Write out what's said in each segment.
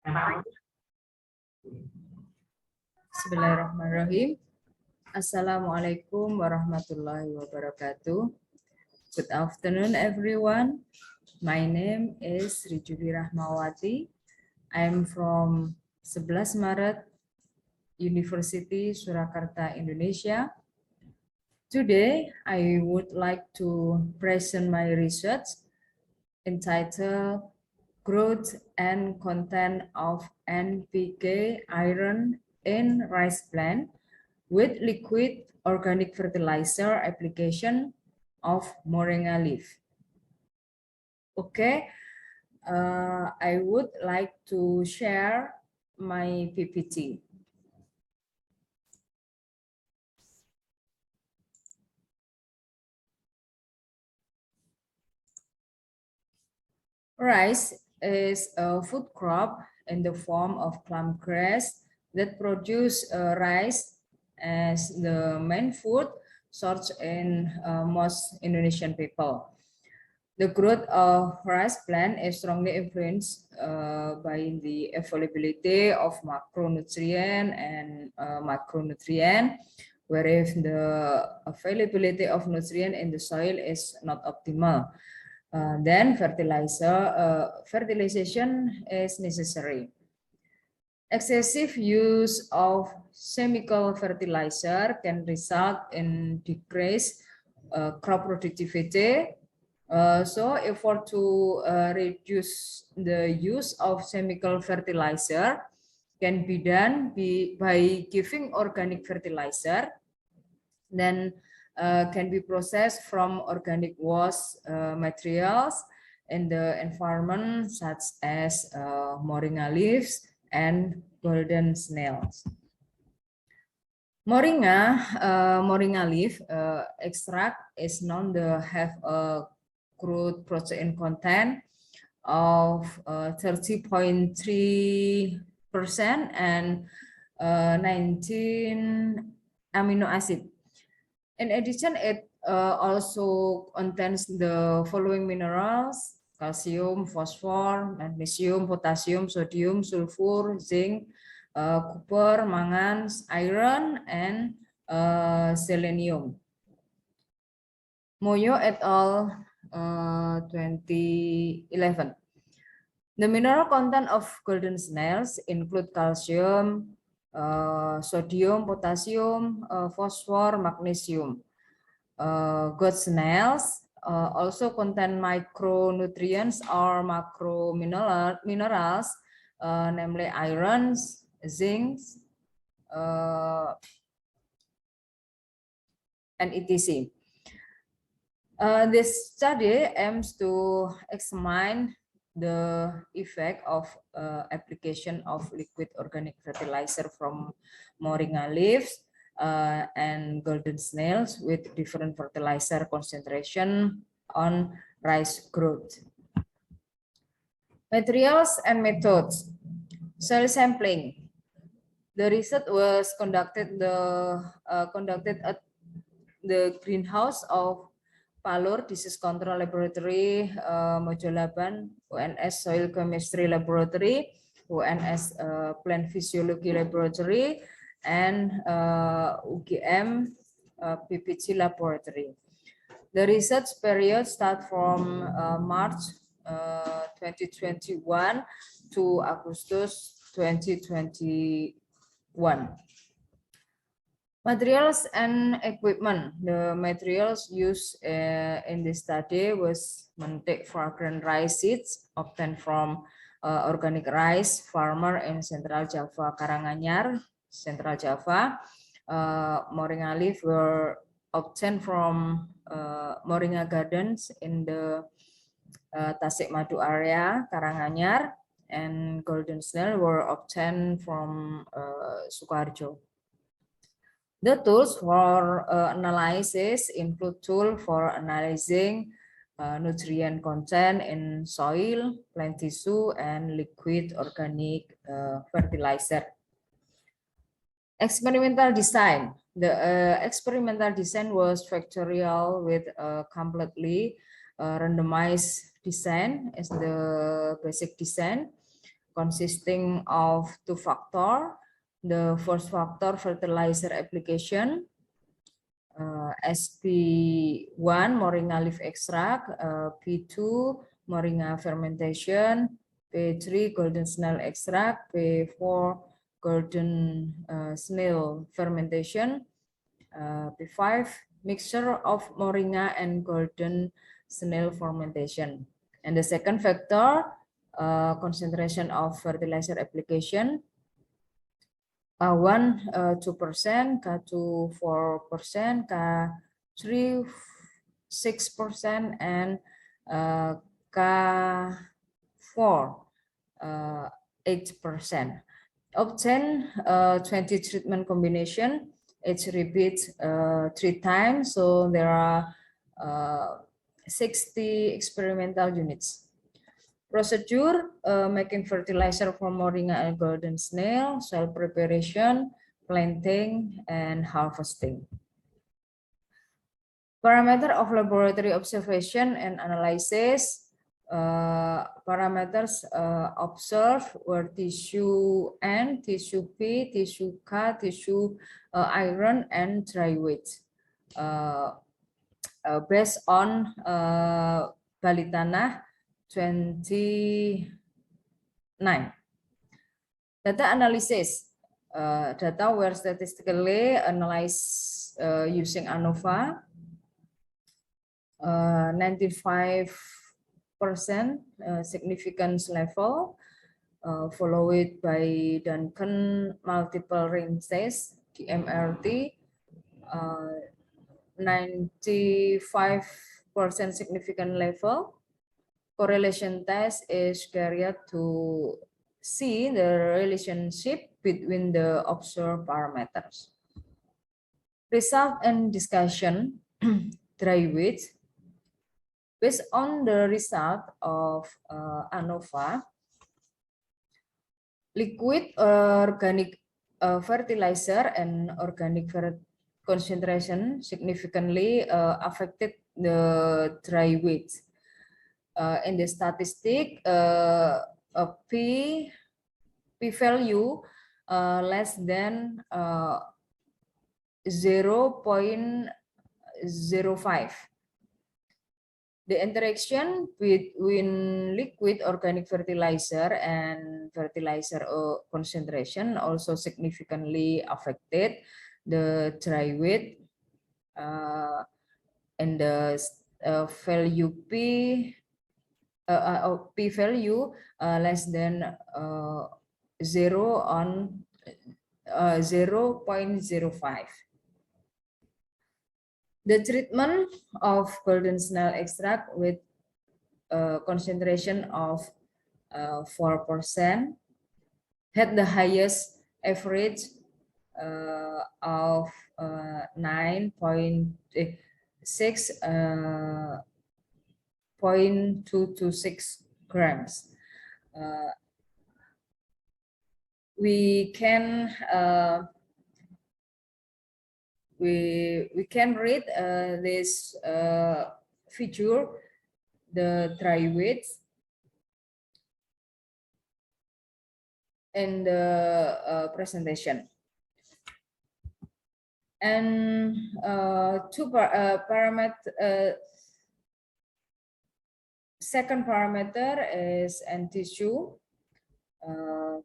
Bismillahirrahmanirrahim. Assalamualaikum warahmatullahi wabarakatuh. Good afternoon, everyone. My name is Rijuli Rahmawati. I'm from 11 Maret University, Surakarta, Indonesia. Today, I would like to present my research entitled Growth and Content of NPK Iron in Rice Plant with Liquid Organic Fertilizer Application of Moringa Leaf. Okay, I would like to share my PPT. Rice is a food crop in the form of clump grass that produce rice as the main food source in most Indonesian people. The growth of rice plant is strongly influenced by the availability of macronutrient and micronutrient, whereas the availability of nutrient in the soil is not optimal. Then fertilization is necessary. Excessive use of chemical fertilizer can result in decreased crop productivity. So effort to reduce the use of chemical fertilizer can be done by giving organic fertilizer. Then can be processed from organic waste materials in the environment, such as moringa leaves and golden snails. Moringa leaf extract is known to have a crude protein content of 30.3% and 19 amino acid. In addition, it also contains the following minerals: calcium, phosphor, magnesium, potassium, sodium, sulfur, zinc, copper, manganese, iron, and selenium. Moyo et al. 2011. The mineral content of golden snails include calcium, sodium, potassium, phosphor, magnesium. Goat snails also contain micronutrients or macro minerals, namely iron, zinc, and etc. This study aims to examine the effect of application of liquid organic fertilizer from moringa leaves and golden snails with different fertilizer concentration on rice growth. Materials and methods. Soil sampling. The research was conducted at the greenhouse of Palur Disease Control Laboratory, Mojolaban, UNS Soil Chemistry Laboratory, UNS Plant Physiology Laboratory, and UGM PPG Laboratory. The research period starts from March 2021 to Agustus 2021. Materials and equipment. The materials used in this study was Mentik fragrant rice seeds obtained from organic rice farmer in Central Java, Karanganyar, Central Java. Moringa leaf were obtained from Moringa Gardens in the Tasik Madu area, Karanganyar, and golden snail were obtained from Sukoharjo. The tools for analysis include tool for analyzing nutrient content in soil, plant tissue, and liquid organic fertilizer. Experimental design. The experimental design was factorial with a completely randomized design as the basic design. consisting of two factors. The first factor, fertilizer application, SP1 moringa leaf extract, P2 moringa fermentation, P3 golden snail extract, P4 golden snail fermentation, P5 mixture of moringa and golden snail fermentation. And the second factor, concentration of fertilizer application, 2%, K2 4%, K3 6%, and K4 8%. Obtain 20 treatment combination. Each repeats 3 times, so there are 60 experimental units. Procedure, making fertilizer from moringa and golden snail, soil preparation, planting, and harvesting. Parameter of laboratory observation and analysis. Parameters observed were tissue N, tissue P, tissue K, tissue iron, and dry weight. Based on Bali Tanah 29. Data analysis. Data were statistically analyzed using ANOVA. 95% significance level, followed by Duncan multiple range test, DMRT, 95% significant level. Correlation test is carried to see the relationship between the observed parameters. Result and discussion. Dry weight. Based on the result of ANOVA, liquid organic fertilizer and organic concentration significantly affected the dry weight. In the statistic, p value less than 0.05. The interaction between liquid organic fertilizer and fertilizer concentration also significantly affected the dry weight, and the value p value less than 0.05. The treatment of golden snail extract with concentration of 4% had the highest average of 9.226 grams. We can read this feature, the dry weight, in the presentation. And two parameter. Second parameter is N tissue,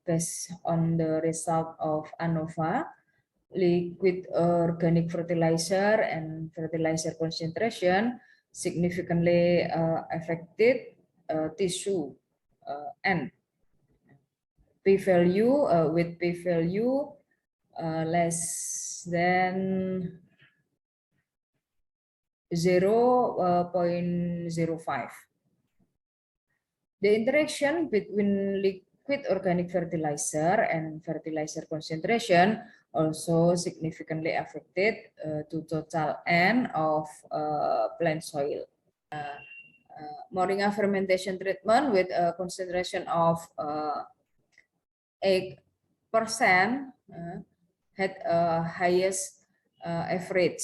based on the result of ANOVA. Liquid organic fertilizer and fertilizer concentration significantly affected tissue N. P-value with p-value less than 0.05. The interaction between liquid organic fertilizer and fertilizer concentration also significantly affected to total N of plant soil. Moringa fermentation treatment with a concentration of 8% had highest average.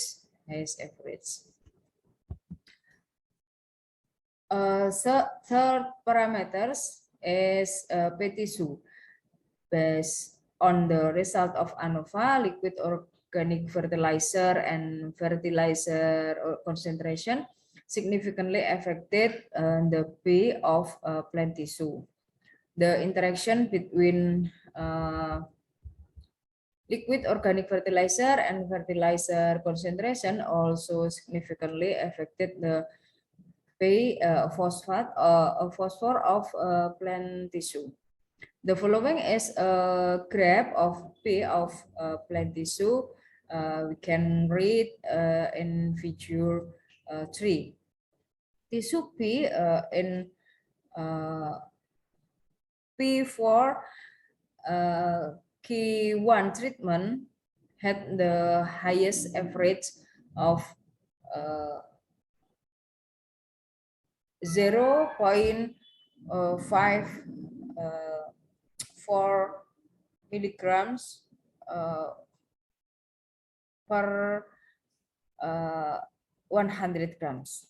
Third parameters, is P tissue based on the result of ANOVA, liquid organic fertilizer and fertilizer concentration significantly affected the P of plant tissue. The interaction between liquid organic fertilizer and fertilizer concentration also significantly affected the phosphor of plant tissue. The following is a graph of P of plant tissue. We can read in figure 3. Tissue P in P4 K1 treatment had the highest average of 0.54 milligrams per 100 grams.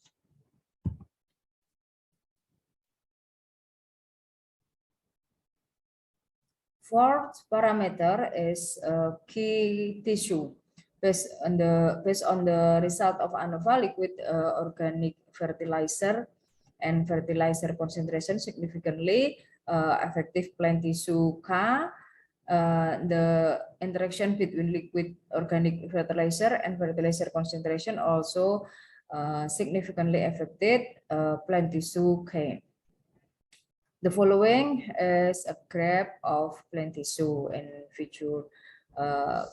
Fourth parameter is key tissue. Based on the result of ANOVA, liquid organic fertilizer and fertilizer concentration significantly effective plant tissue K. The interaction between liquid organic fertilizer and fertilizer concentration also significantly affected plant tissue K. The following is a graph of plant tissue in figure 4.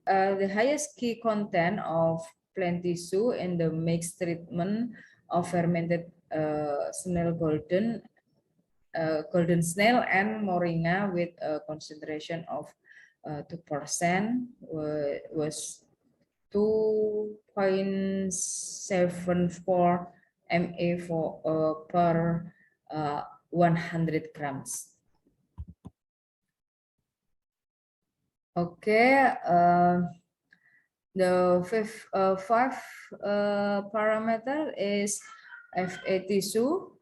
The highest key content of plant tissue in the mixed treatment of fermented snail golden snail and moringa with a concentration of 2% was 2.74 mA per 100 grams. Okay, the fifth parameter is FA tissue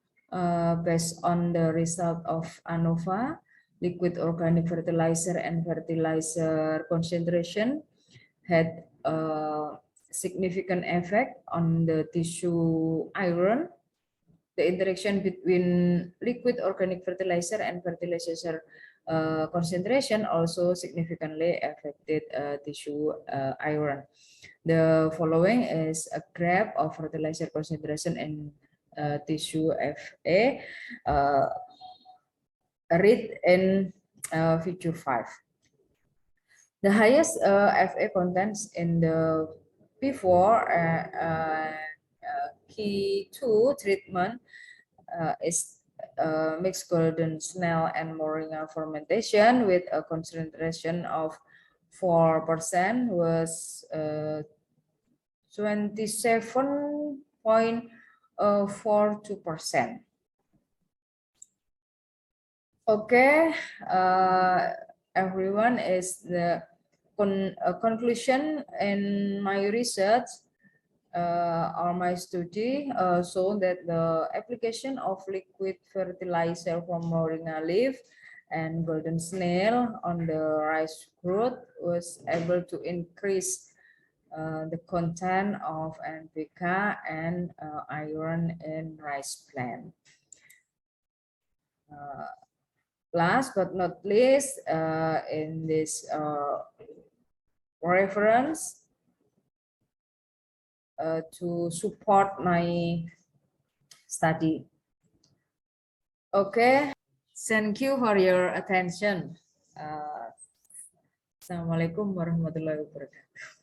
based on the result of ANOVA, liquid organic fertilizer and fertilizer concentration had a significant effect on the tissue iron. The interaction between liquid organic fertilizer and fertilizer concentration also significantly affected tissue iron. The following is a graph of fertilizer concentration in tissue FA, read in figure 5. The highest FA contents in the P4 K2 treatment is mixed golden snail and moringa fermentation with a concentration of 4% was 27.42%. Okay, everyone, is the conclusion in my research or my study show that the application of liquid fertilizer from moringa leaf and golden snail on the rice growth was able to increase the content of NPK and iron in rice plant. Last but not least, in this reference to support my study. Okay, thank you for your attention. Assalamualaikum warahmatullahi wabarakatuh.